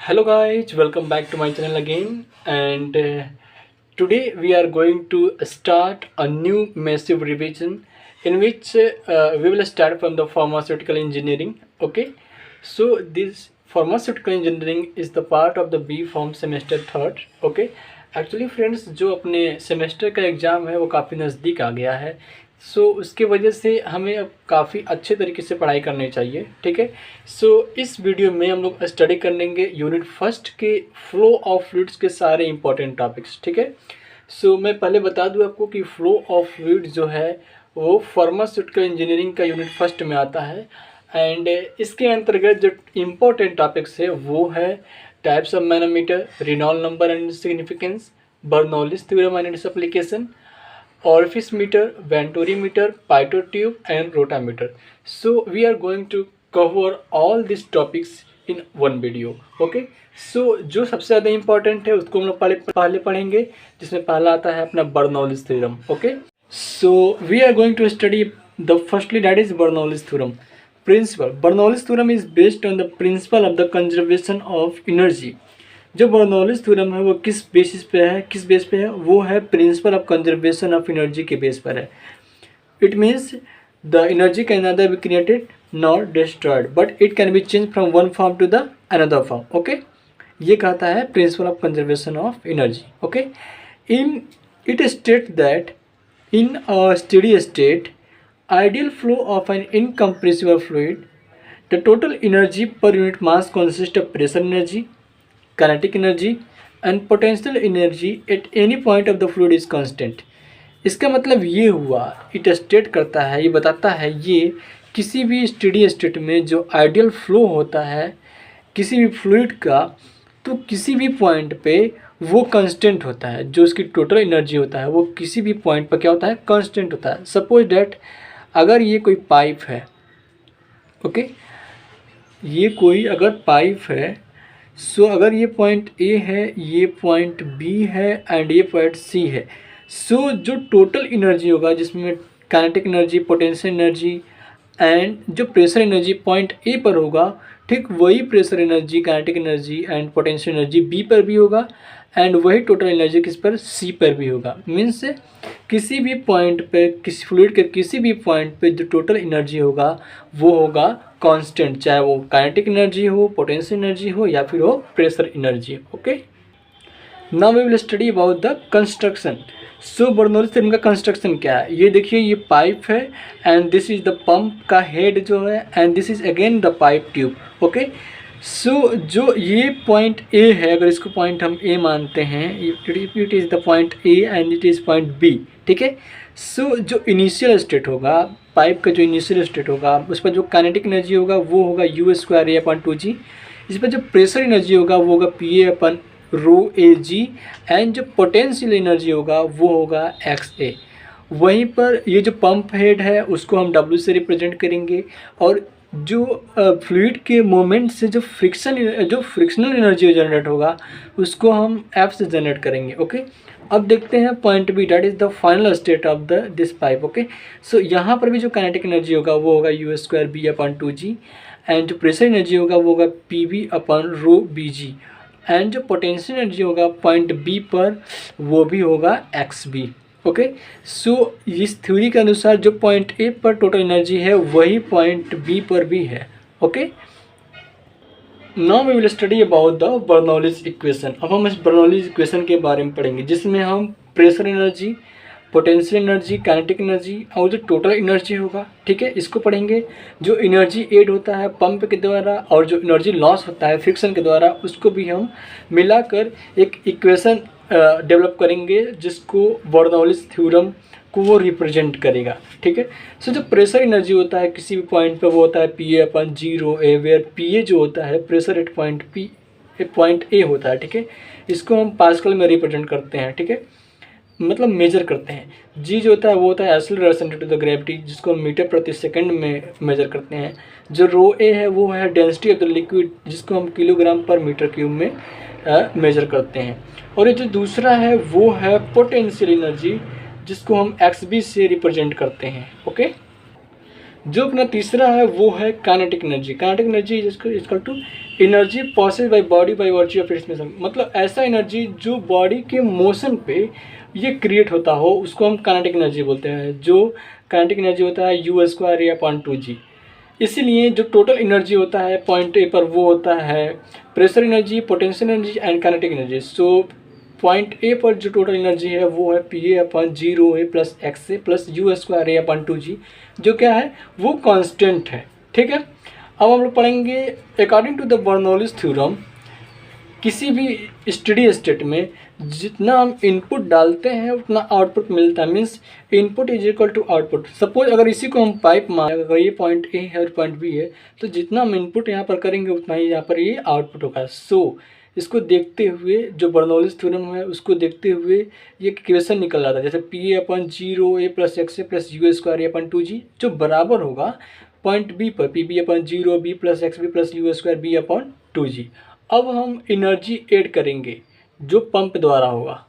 Hello guys, welcome back to my channel again, and today we are going to start a new massive revision in which we will start from the pharmaceutical engineering. Okay, so this pharmaceutical engineering is the part of the B Pharm semester third. Okay, actually friends जो अपने semester का exam है वो काफ़ी नज़दीक आ गया है। उसकी वजह से हमें अब काफ़ी अच्छे तरीके से पढ़ाई करनी चाहिए। ठीक है, इस वीडियो में हम लोग स्टडी कर लेंगे यूनिट फर्स्ट के फ्लो ऑफ फ्लूइड्स के सारे इंपॉर्टेंट टॉपिक्स। ठीक है, मैं पहले बता दूं आपको कि फ्लो ऑफ फ्लूइड जो है वो फार्मास्यूटिकल इंजीनियरिंग का यूनिट फर्स्ट में आता है। एंड इसके अंतर्गत जो इम्पोर्टेंट टॉपिक्स है वो है types of manometer, Reynold number and significance, Bernoulli's theorem and its application, orifice meter, Venturi meter, pitot tube and rotameter. So we are going to cover all these topics in one video. Okay, जो सबसे ज़्यादा important है उसको हम लोग पहले पढ़ेंगे, जिसमें पहला आता है अपना Bernoulli's theorem. Okay, so we are going to study the firstly that is Bernoulli's theorem principle. Bernoulli's theorem is based on the principle of the conservation of energy. जो बर्नौलीज थ्योरम है वो किस बेस पे है? वो है principle of conservation of energy के base पर है. It means the energy can not be created not destroyed but it can be change from one form to the another form. Okay, ये कहता है principle of conservation of energy. Okay, in it state that in a steady state ideal flow of an incompressible fluid the total energy per unit mass consist of pressure energy, kinetic energy and potential energy at any point of the fluid is constant. इसका मतलब ये हुआ, it state करता है, ये बताता है ये किसी भी स्टेडी स्टेट में जो आइडियल फ्लो होता है किसी भी फ्लूइड का, तो किसी भी पॉइंट पे वो कांस्टेंट होता है. जो उसकी टोटल एनर्जी होता है वो किसी भी पॉइंट पर क्या होता है? कांस्टेंट होता है. सपोज डैट अगर ये कोई पाइप है, ओके, ये कोई अगर पाइप है, अगर ये पॉइंट ए है, ये पॉइंट बी है एंड ये पॉइंट सी है, जो टोटल एनर्जी होगा जिसमें kinetic energy, potential energy and जो प्रेशर एनर्जी पॉइंट ए पर होगा, ठीक वही pressure energy, kinetic energy and potential energy B पर भी होगा एंड वही टोटल एनर्जी किस पर? सी पर भी होगा. मीन्स किसी भी पॉइंट पे, किसी फ्लूइड के किसी भी पॉइंट पे जो टोटल एनर्जी होगा वो होगा कांस्टेंट, चाहे वो काइनेटिक एनर्जी हो, पोटेंशियल एनर्जी हो या फिर हो pressure energy. Okay, now we will study about the construction. Bernoulli's theorem का कंस्ट्रक्शन क्या है? ये देखिए, ये पाइप है and this is the pump का हेड जो है and this is again the pipe tube. Okay, जो ये पॉइंट ए है, अगर इसको पॉइंट हम ए मानते हैं, it is the point A and it is point B. ठीक है, जो इनिशियल स्टेट होगा, पाइप का जो इनिशियल स्टेट होगा, उस पर जो काइनेटिक एनर्जी होगा वो होगा U square A upon 2g. इस पर जो प्रेशर एनर्जी होगा वो होगा P A upon rho A g and जो पोटेंशियल एनर्जी होगा वो होगा एक्स ए. वहीं पर ये जो पंप हेड है उसको हम डब्ल्यू से रिप्रेजेंट करेंगे और जो फ्लूइड के मोमेंट से जो फ्रिक्शनल एनर्जी जनरेट होगा उसको हम एफ से जनरेट करेंगे. ओके, अब देखते हैं point B, that is the final state of this pipe. Okay, यहाँ पर भी जो काइनेटिक एनर्जी होगा वो होगा U square B upon 2g and जो प्रेशर एनर्जी होगा वो होगा P B upon rho B G and जो पोटेंशियल एनर्जी होगा पॉइंट बी पर वो भी होगा एक्स बी. ओके, इस थ्योरी के अनुसार जो पॉइंट ए पर टोटल एनर्जी है वही पॉइंट बी पर भी है. Okay, now we will study about the Bernoulli's equation. अब हम इस बर्नौलीज इक्वेशन के बारे में पढ़ेंगे जिसमें हम pressure energy, potential energy, kinetic energy और जो टोटल एनर्जी होगा, ठीक है, इसको पढ़ेंगे. जो एनर्जी एड होता है पंप के द्वारा और जो एनर्जी लॉस होता है फ्रिक्शन के द्वारा, उसको भी हम मिलाकर एक इक्वेशन डेवलप करेंगे जिसको बर्नौलीज थ्योरम को वो रिप्रेजेंट करेगा. ठीक है, जो प्रेशर एनर्जी होता है किसी भी पॉइंट पे वो होता है P A upon g rho A, where P A जो होता है प्रेशर एट पॉइंट ए होता है. ठीक है, इसको हम पास्कल में रिप्रेजेंट करते हैं. ठीक है, मतलब मेजर करते हैं. जी जो होता है वो होता है acceleration due to the gravity, जिसको हम मीटर प्रति सेकंड में मेजर करते हैं. जो रो ए है वो है डेंसिटी ऑफ द लिक्विड, जिसको हम किलोग्राम पर मीटर क्यूब में मेजर करते हैं. और ये जो दूसरा है वो है पोटेंशियल एनर्जी, जिसको हम एक्स बी से रिप्रेजेंट करते हैं. ओके, जो अपना तीसरा है वो है kinetic energy. Kinetic energy is equal to energy possess by body by virtue of its motion, मतलब ऐसा एनर्जी जो बॉडी के मोशन पे ये क्रिएट होता हो उसको हम काइनेटिक एनर्जी बोलते हैं। जो काइनेटिक एनर्जी होता है यू स्क्वायर या अपॉन 2g। इसीलिए जो टोटल एनर्जी होता है पॉइंट ए पर वो होता है pressure energy, potential energy and kinetic energy. So point A पर जो टोटल एनर्जी है वो है P A upon 0a plus x A plus u square A upon 2g, जो क्या है वो कांस्टेंट है। ठीक है, अब हम लोग पढ़ेंगे according to the Bernoulli's theorem किसी भी स्टडी स्टेट में जितना हम इनपुट डालते हैं उतना आउटपुट मिलता है, means input is equal to output. Suppose अगर इसी को हम पाइप मान, अगर ये पॉइंट ए है और पॉइंट बी है तो जितना हम इनपुट यहाँ पर करेंगे उतना ही यहाँ पर ये आउटपुट होगा। सो इसको देखते हुए जो बर्नौलीज थ्योरम है उसको देखते हुए ये इक्वेशन निकल रहा था, जैसे P A upon 0a plus x A plus u square A upon 2g, जो बराबर होगा पॉइंट बी पर P B upon 0b plus x B plus u square B upon 2g। अब हम एनर्जी ऐड करेंगे जो पंप द्वारा होगा।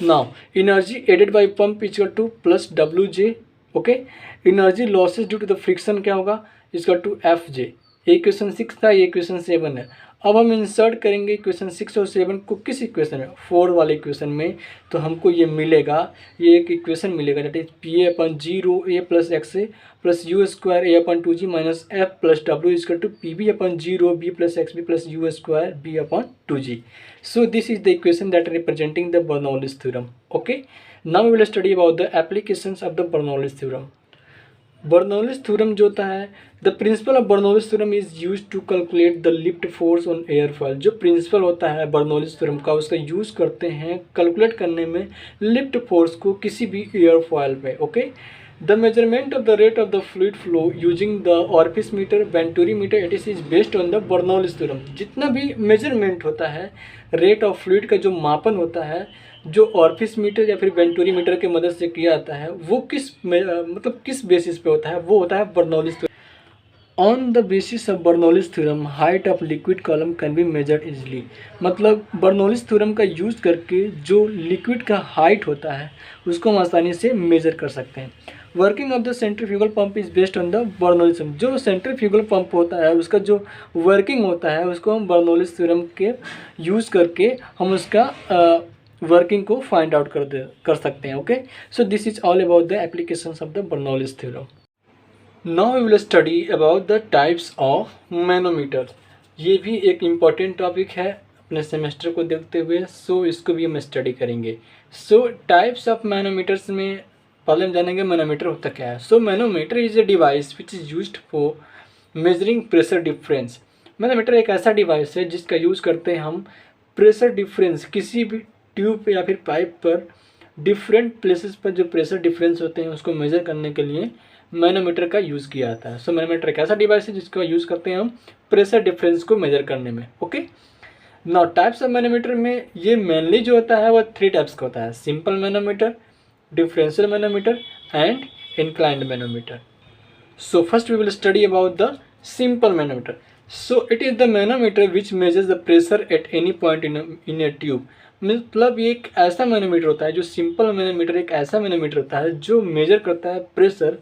Now energy added by pump equal to plus WJ। Okay, energy losses due to the friction क्या होगा equal to FJ। ये equation 6 था, ये इक्वेशन 7 है। अब हम इंसर्ट करेंगे इक्वेशन 6 और 7 को किस इक्वेशन में, 4 वाले इक्वेशन में, तो हमको ये मिलेगा, ये एक इक्वेशन मिलेगा that is P A upon 0a plus x A plus u square A upon 2g minus F plus W equal to P B upon 0b plus x B plus u square B upon 2g। So this is the equation that representing the Bernoulli's theorem. Okay, now we will study about the applications of the Bernoulli's theorem. Bernoulli's theorem जो होता है, the principle of Bernoulli's theorem is use to calculate the lift force on airfoil. जो principle होता है Bernoulli's theorem का उसका use करते हैं कैलकुलेट करने में लिफ्ट फोर्स को किसी भी एयरफॉयल में। Okay, the measurement of the rate of the fluid flow using the orifice meter, venturi meter, it is based on the Bernoulli's theorem. जितना भी मेजरमेंट होता है रेट ऑफ फ्लूइड का जो मापन होता है जो ऑरिफिस मीटर या फिर वेंटूरी मीटर की मदद से किया जाता है वो मतलब किस बेसिस पे होता है, वो होता है Bernoulli's theorem. On the basis of Bernoulli's theorem height of liquid column can be measured easily. मतलब बर्नौलीज थ्योरम का यूज करके जो लिक्विड का हाइट होता है उसको हम आसानी से मेजर कर सकते हैं। Working of the centrifugal pump is based on the Bernoulli's theorem. जो सेंट्रीफ्यूगल पंप होता है उसका जो वर्किंग होता है उसको हम बर्नौलीज थ्योरम के यूज करके हम उसका वर्किंग को फाइंड आउट कर सकते हैं। Okay, so this is all about the applications of the Bernoulli's theorem. Now we will study about the types of manometer. ये भी एक इम्पॉर्टेंट टॉपिक है अपने सेमेस्टर को देखते हुए, सो इसको भी हम स्टडी करेंगे। सो टाइप्स ऑफ मैनोमीटर्स में पहले हम जानेंगे मैनोमीटर होता क्या है। So manometer is a device which is used for measuring pressure difference. Manometer एक ऐसा डिवाइस है जिसका यूज़ करते हैं हम प्रेशर डिफरेंस, किसी भी ट्यूब या फिर पाइप पर डिफरेंट प्लेसेस पर जो प्रेशर डिफरेंस होते हैं उसको मेजर करने के लिए मैनोमीटर का यूज़ किया जाता है। सो मैनोमीटर एक ऐसा डिवाइस है जिसका यूज़ करते हैं हम प्रेशर डिफरेंस को मेजर करने में। Okay, now types of manometer में ये मेनली जो होता है वो 3 टाइप्स का होता है, simple manometer, differential manometer and inclined manometer. So first we will study about the simple manometer. So it is the manometer which measures the pressure at any point in a tube. मतलब ये एक ऐसा manometer होता है, जो simple manometer एक ऐसा manometer होता है जो मेजर करता है pressure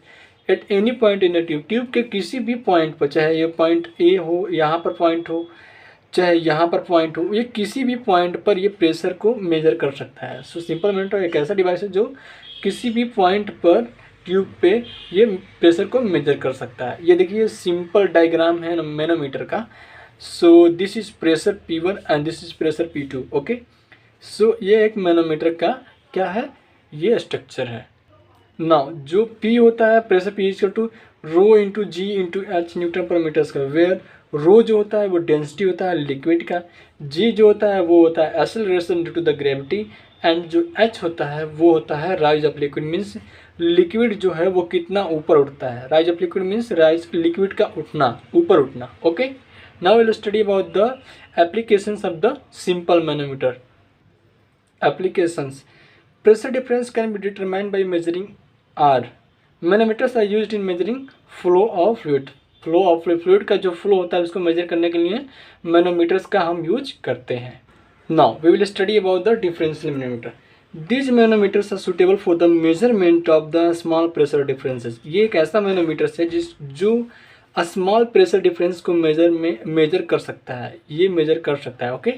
at any point in a tube. Tube के किसी भी पॉइंट पर, चाहे ये पॉइंट ए हो, यहाँ पर पॉइंट हो, चाहे यहाँ पर पॉइंट हो, ये किसी भी पॉइंट पर ये प्रेशर को मेजर कर सकता है। सो सिंपल मैनोमीटर एक ऐसा डिवाइस है जो किसी भी पॉइंट पर ट्यूब पे ये प्रेशर को मेजर कर सकता है। ये देखिए सिंपल डायग्राम है मैनोमीटर का। So this is pressure P1 and this is pressure P2। Okay, so ये एक मैनोमीटर का क्या है, ये स्ट्रक्चर है। नाउ जो P होता है pressure P equal to rho into g into h newton per metres का, वेयर रो जो होता है वो डेंसिटी होता है लिक्विड का, जी जो होता है वो होता है acceleration due to the gravity, and जो एच होता है वो होता है rise of liquid, means liquid जो है वो कितना ऊपर उठता है। Rise of liquid means rise liquid का उठना, ऊपर उठना। Okay, now we will study about the applications of the simple manometer. Applications. Pressure difference can be determined by measuring R. Manometers are used in measuring flow of fluid. Flow of fluid का जो flow होता है उसको measure करने के लिए manometers का हम यूज करते हैं। Now we will study about the differential manometer. This manometers are suitable for the measurement of the small pressure differences. ये एक ऐसा मैनोमीटर्स है जो स्मॉल प्रेशर डिफरेंस को मेजर कर सकता है, ये मेजर कर सकता है। ओके,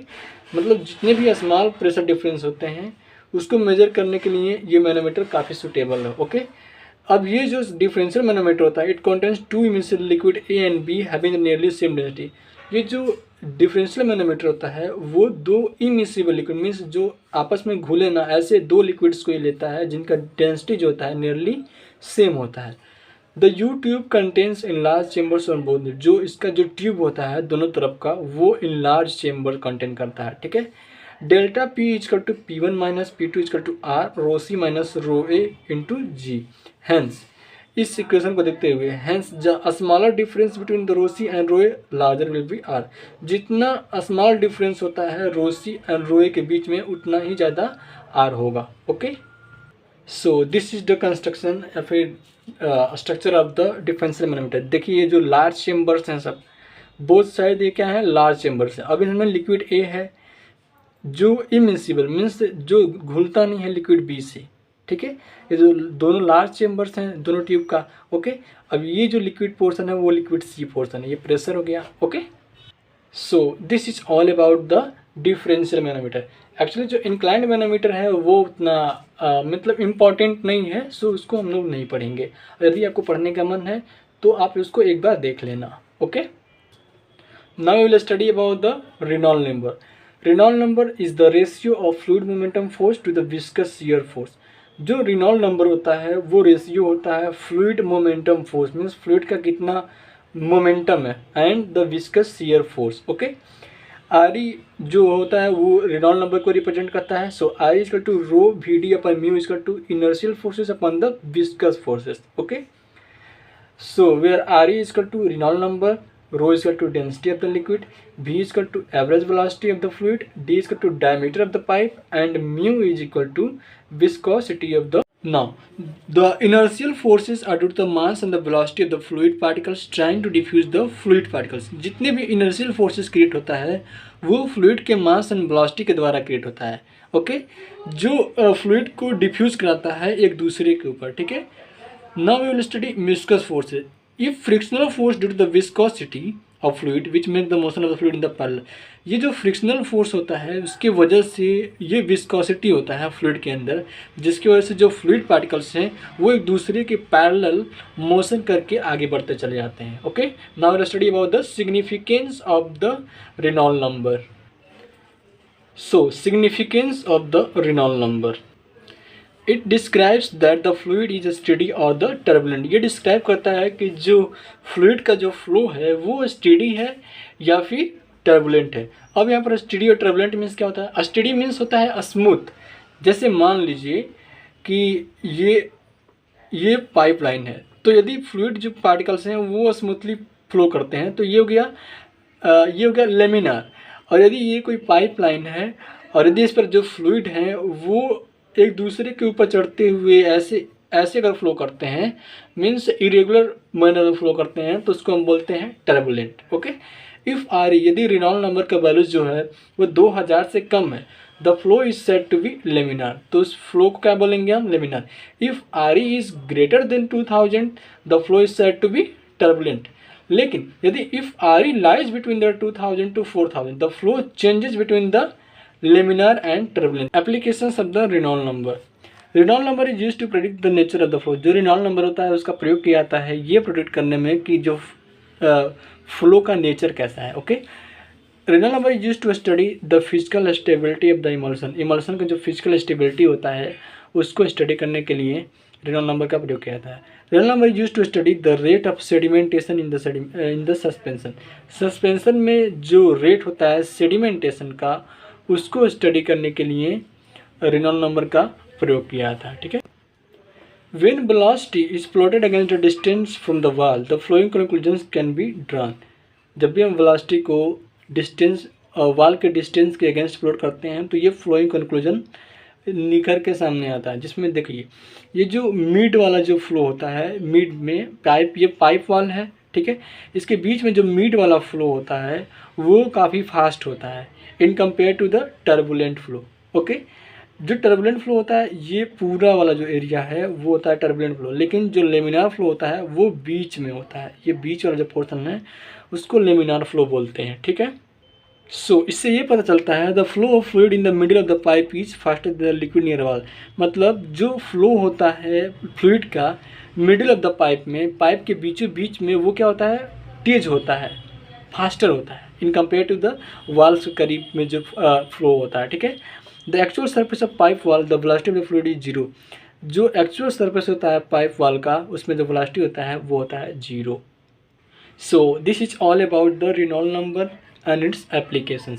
मतलब जितने भी स्मॉल प्रेशर डिफरेंस होते हैं उसको मेजर करने के लिए ये मैनोमीटर काफ़ी सुटेबल है। ओके, अब ये जो डिफरेंशियल मैनोमीटर होता है, it contains two immiscible liquid A and be having nearly same density. ये जो डिफरेंशियल मैनोमीटर होता है वो दो इमिसिबल लिक्विड मीन्स जो आपस में घुले ना, ऐसे दो लिक्विड्स को ही लेता है जिनका डेंसिटी जो होता है नियरली सेम होता है। The you tube contains in large chambers on both, जो इसका जो ट्यूब होता है दोनों तरफ का वो इन लार्ज चेम्बर कंटेन करता है। ठीक है, delta P equal to P one minus P two equal to R rho C minus rho A into G. Hence इस इक्वेशन को देखते हुए hence smaller difference between the rho C and rho A larger will be R. जितना small difference होता है रो C and rho ए के बीच में उतना ही ज़्यादा आर होगा। Okay, so this is the construction या फिर structure of the differential manometer. देखिए ये जो लार्ज चेम्बर्स हैं सब बोथ साइड, ये क्या है, लार्ज चेम्बर्स है। अब इनमें लिक्विड ए है जो इमिसिबल मीन्स जो घुलता नहीं है लिक्विड बी से। ठीक है, ये जो दोनों लार्ज चेम्बर्स हैं दोनों ट्यूब का। ओके, अब ये जो लिक्विड पोर्शन है वो लिक्विड सी पोर्शन है, ये प्रेशर हो गया। Okay, so this is all about the differential manometer. Actually जो इंक्लाइंड मैनोमीटर है वो उतना मतलब इम्पॉर्टेंट नहीं है, सो उसको हम लोग नहीं पढ़ेंगे। यदि आपको पढ़ने का मन है तो आप उसको एक बार देख लेना। Okay, now we will study about the Reynold number. Reynold number is the ratio of fluid momentum force to the viscous shear force. जो रेनॉल्ड नंबर होता है वो रेशियो होता है fluid momentum force means fluid का कितना momentum है and the viscous shear force. Okay, R E जो होता है वो रेनॉल्ड नंबर को रिप्रेजेंट करता है। So I equal to rho v d upon mu equal to inertial forces upon the viscous forces. Okay, so where are e equal to Reynold number, rho is equal to density of the liquid, v is equal to average velocity of the fluid, d is equal to diameter of the pipe, and mu is equal to viscosity of the. Now, the inertial forces are due to the mass and the velocity of the fluid particles trying to diffuse the fluid particles. जितने भी inertial forces create होता है वो fluid के mass and velocity के द्वारा create होता है। ओके, जो fluid को diffuse कराता है एक दूसरे के ऊपर। ठीक है, now we will study viscous forces. If frictional force due to the viscosity of fluid which make the motion of the fluid in the parallel, ये जो फ्रिक्शनल फोर्स होता है उसके वजह से ये विस्कोसिटी होता है फ्लूइड के अंदर, जिसकी वजह से जो फ्लूइड पार्टिकल्स हैं वो एक दूसरे के पैरेलल मोशन करके आगे बढ़ते चले जाते हैं। Okay, now let's study about the significance of the Reynold number. So significance of the Reynold number, it describes that the fluid is steady और द टर्बुलेंट। ये डिस्क्राइब करता है कि जो फ्लूइड का जो फ्लो है वो स्टेडी है या फिर टर्बुलेंट है। अब यहाँ पर स्टेडी और टर्बुलेंट मीन्स क्या होता है? स्टेडी मीन्स होता है स्मूथ। जैसे मान लीजिए कि ये पाइपलाइन है, तो यदि फ्लूइड जो पार्टिकल्स हैं वो स्मूथली फ्लो करते हैं तो ये हो गया लेमिनार। और यदि ये कोई पाइपलाइन है और यदि इस पर जो फ्लूइड हैं वो एक दूसरे के ऊपर चढ़ते हुए ऐसे अगर फ्लो करते हैं मीन्स इरेगुलर मैनर में फ्लो करते हैं तो उसको हम बोलते हैं टर्बुलेंट। ओके, इफ़ आर यदि रेनॉल्ड नंबर का वैल्यूज जो है वो 2000 से कम है, the flow is said to be laminar, तो उस फ्लो को क्या बोलेंगे हम? Laminar. If R E is greater than 2000 the flow is said to be turbulent. लेकिन यदि if R E lies between the 2000 to 4000 the flow changes between the laminar and turbulent. Applications of the Reynolds number. Reynolds number is used to predict the nature of the flow. जो Reynolds number होता है उसका प्रयोग किया जाता है ये predict करने में कि जो फ्लो का नेचर कैसा है। Okay, Reynolds number is used to study the physical stability of the emulsion. Emulsion का जो physical stability होता है उसको स्टडी करने के लिए Reynolds number का प्रयोग किया जाता है। Reynolds number is used to study the rate of sedimentation in the suspension. Suspension में जो रेट होता है सेडिमेंटेशन का उसको स्टडी करने के लिए रेनॉल्ड नंबर का प्रयोग किया था। ठीक है, when velocity is plotted against the distance from the wall the flowing conclusions can be drawn. जब भी हम वेलोसिटी को डिस्टेंस वॉल के डिस्टेंस के अगेंस्ट प्लॉट करते हैं तो ये फ्लोइंग कंक्लूजन निखर के सामने आता है, जिसमें देखिए ये जो मिड वाला जो फ्लो होता है, मिड में ये पाइप वाल है। ठीक है, इसके बीच में जो मिड वाला फ्लो होता है वो काफ़ी फास्ट होता है in compare to the turbulent flow. Okay, जो टर्बुलेंट फ्लो होता है ये पूरा वाला जो एरिया है वो होता है टर्बुलेंट फ्लो, लेकिन जो लेमिनार फ्लो होता है वो बीच में होता है। ये बीच वाला जो पोर्शन है उसको लेमिनार फ्लो बोलते हैं, ठीक है। सो इससे ये पता चलता है the flow of fluid in the middle of the pipe is faster the liquid near wall. मतलब जो फ्लो होता है फ्लूइड का मिडिल ऑफ द पाइप में, पाइप के बीचों बीच में, वो क्या होता है, तेज होता है, फास्टर होता है in compare to the walls करीब में जो फ्लो होता है, ठीक है। The actual surface of pipe wall the velocity of the fluid is zero. जो एक्चुअल सरफेस होता है पाइप वॉल का उसमें जो वेलोसिटी होता है वो होता है zero. So this is all about the Reynolds number and it's applications.